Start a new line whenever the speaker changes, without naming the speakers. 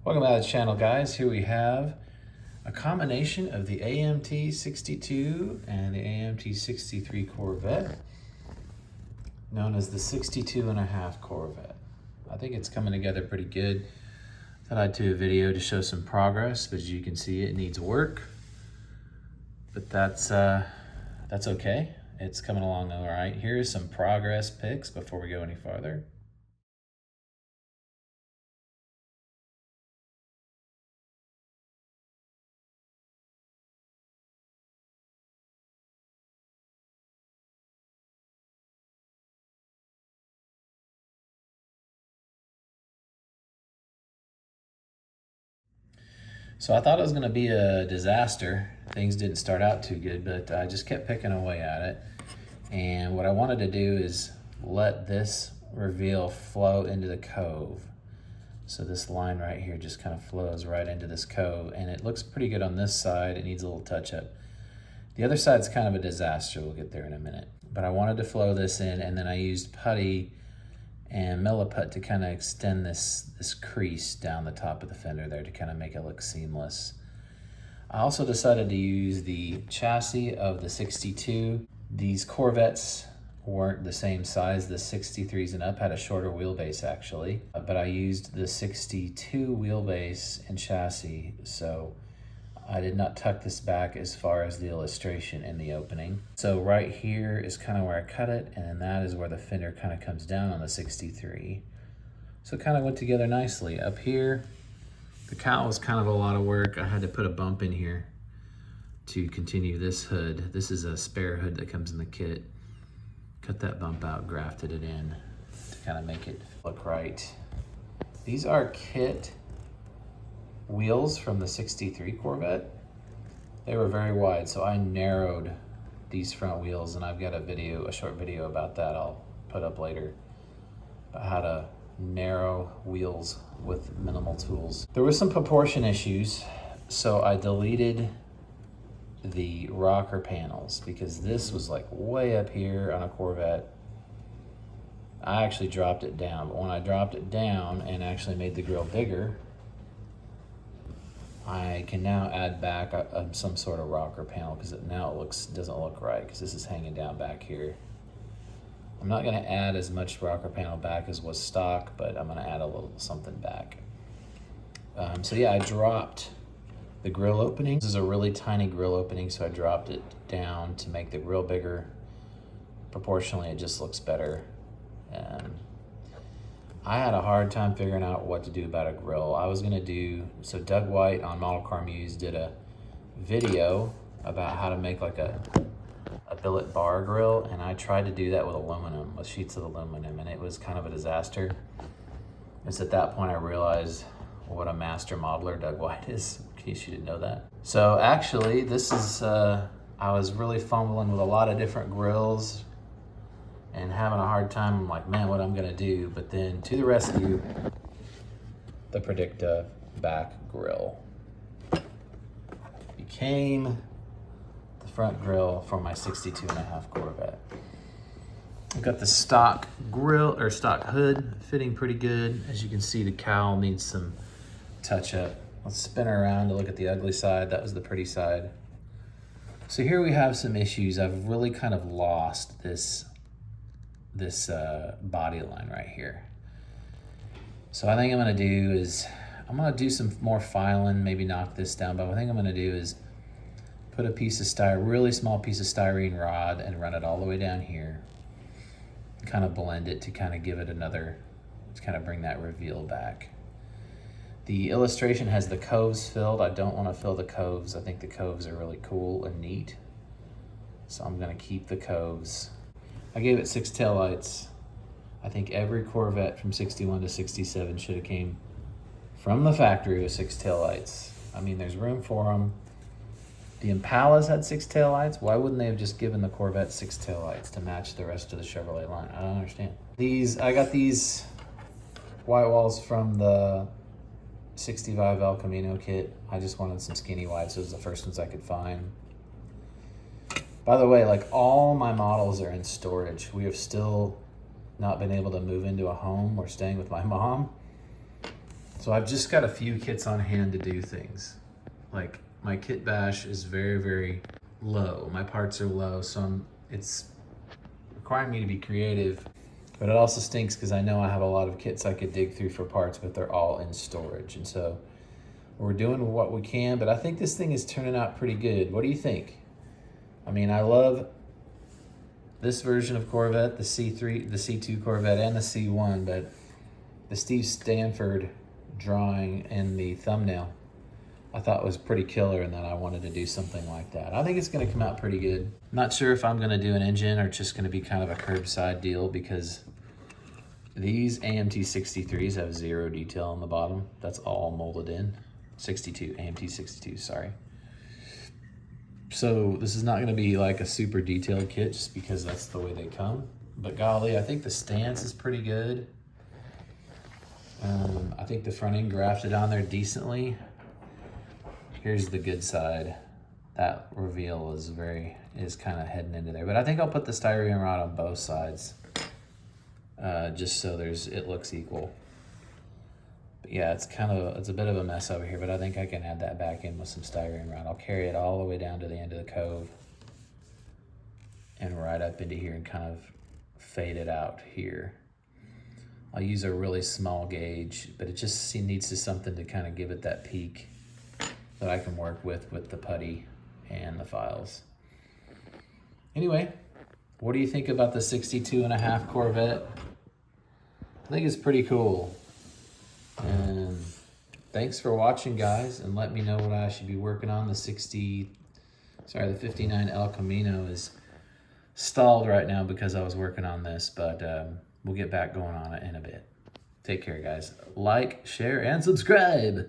Welcome back to the channel, guys. Here we have a combination of the AMT 62 and the AMT 63 Corvette, known as the 62.5 Corvette. I think it's coming together pretty good. Thought I'd do a video to show some progress, but as you can see, it needs work. But that's okay. It's coming along all right. Here's some progress pics before we go any farther. So I thought it was gonna be a disaster. Things didn't start out too good, but I just kept picking away at it. And what I wanted to do is let this reveal flow into the cove. So this line right here just kind of flows right into this cove, and it looks pretty good on this side. It needs a little touch up. The other side's kind of a disaster. We'll get there in a minute. But I wanted to flow this in, and then I used putty and milliput to kind of extend this crease down the top of the fender there to kind of make it look seamless. I also decided to use the chassis of the 62. These Corvettes weren't the same size. The 63s and up had a shorter wheelbase actually, but I used the 62 wheelbase and chassis, so I did not tuck this back as far as the illustration in the opening. So right here is kind of where I cut it, and then that is where the fender kind of comes down on the 63. So it kind of went together nicely. Up here, the cowl was kind of a lot of work. I had to put a bump in here to continue this hood. This is a spare hood that comes in the kit. Cut that bump out, grafted it in to kind of make it look right. These are kit wheels from the 63 Corvette. They were very wide, so I narrowed these front wheels, and I've got a short video about that I'll put up later, about how to narrow wheels with minimal tools. There were some proportion issues, so I deleted the rocker panels because this was like way up here on a Corvette. I actually dropped it down, but when I dropped it down and actually made the grille bigger, I can now add back some sort of rocker panel because now it doesn't look right because this is hanging down back here. I'm not going to add as much rocker panel back as was stock, but I'm going to add a little something back. So yeah, I dropped the grill opening. This is a really tiny grill opening, so I dropped it down to make the grill bigger. Proportionally, it just looks better. I had a hard time figuring out what to do about a grill. I was gonna so Doug White on Model Car Muse did a video about how to make like a billet bar grill, and I tried to do that with aluminum, with sheets of aluminum, and it was kind of a disaster. It's at that point I realized what a master modeler Doug White is, in case you didn't know that. So actually, this is, I was really fumbling with a lot of different grills and having a hard time. I'm like, man, what I'm gonna do? But then to the rescue, the Predicta back grill became the front grill for my 62.5 Corvette. I've got the stock grill or stock hood fitting pretty good. As you can see, the cowl needs some touch up. Let's spin her around to look at the ugly side. That was the pretty side. So here we have some issues. I've really kind of lost this body line right here. So I think I'm gonna do some more filing, maybe knock this down, but what I think I'm gonna do is put a piece of really small piece of styrene rod and run it all the way down here, kind of blend it to kind of give it to kind of bring that reveal back. The illustration has the coves filled. I don't want to fill the coves. I think the coves are really cool and neat, so I'm gonna keep the coves. I gave it 6 taillights. I think every Corvette from 61 to 67 should have came from the factory with 6 taillights. I mean, there's room for them. The Impalas had 6 taillights. Why wouldn't they have just given the Corvette 6 taillights to match the rest of the Chevrolet line? I don't understand. I got these white walls from the 65 El Camino kit. I just wanted some skinny whites. Those were the first ones I could find. By the way, like, all my models are in storage. We have still not been able to move into a home. We're staying with my mom. So I've just got a few kits on hand to do things. Like my kit bash is very, very low. My parts are low, so it's requiring me to be creative. But it also stinks because I know I have a lot of kits I could dig through for parts, but they're all in storage. And so we're doing what we can, but I think this thing is turning out pretty good. What do you think? I mean, I love this version of Corvette, the C3, the C2 Corvette, and the C1, but the Steve Stanford drawing in the thumbnail I thought was pretty killer, and then I wanted to do something like that. I think it's gonna come out pretty good. Not sure if I'm gonna do an engine or just gonna be kind of a curbside deal, because these AMT 63s have 0 detail on the bottom. That's all molded in. 62, AMT 62, sorry. So this is not gonna be like a super detailed kit just because that's the way they come. But golly, I think the stance is pretty good. I think the front end grafted on there decently. Here's the good side. That reveal is kind of heading into there. But I think I'll put the styrene rod on both sides, just so it looks equal. But yeah, it's a bit of a mess over here, but I think I can add that back in with some styrene rod. I'll carry it all the way down to the end of the cove and right up into here and kind of fade it out here. I'll use a really small gauge, but it just needs something to kind of give it that peak that I can work with the putty and the files. Anyway, what do you think about the 62.5 Corvette? I think it's pretty cool. And thanks for watching, guys, and let me know what I should be working on. The 59 El Camino is stalled right now because I was working on this, but we'll get back going on it in a bit. Take care, guys. Like, share, and subscribe.